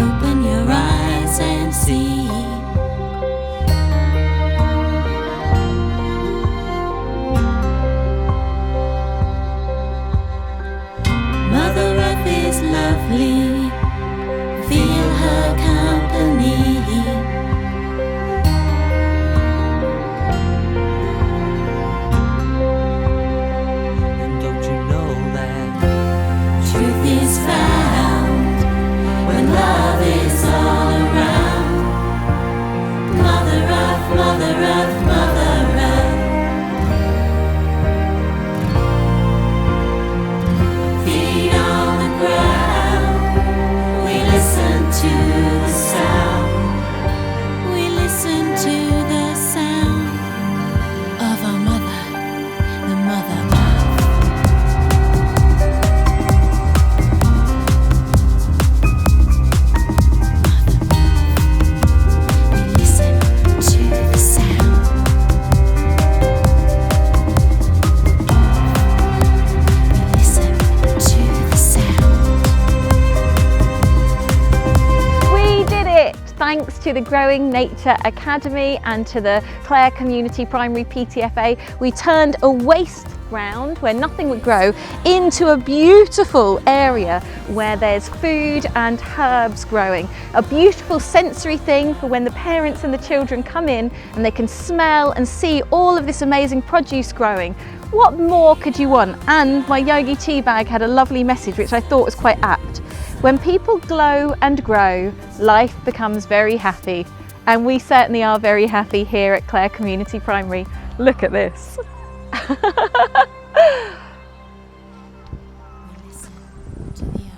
Open your eyes and see. Mother Earth is lovely. Feel her company. And don't you know that truth is found when love is all around? Mother Earth, Mother Earth, Mother Earth. Feet on the ground, we listen to the sound. We listen to the sound of our mother, the Mother Earth. Thanks to the Growing Nature Academy and to the Clare Community Primary PTFA, we turned a waste ground where nothing would grow into a beautiful area where there's food and herbs growing. A beautiful sensory thing for when the parents and the children come in and they can smell and see all of this amazing produce growing. What more could you want? And my Yogi tea bag had a lovely message which I thought was quite apt. When people glow and grow, life becomes very happy. And we certainly are very happy here at Clare Community Primary. Look at this. Listen to the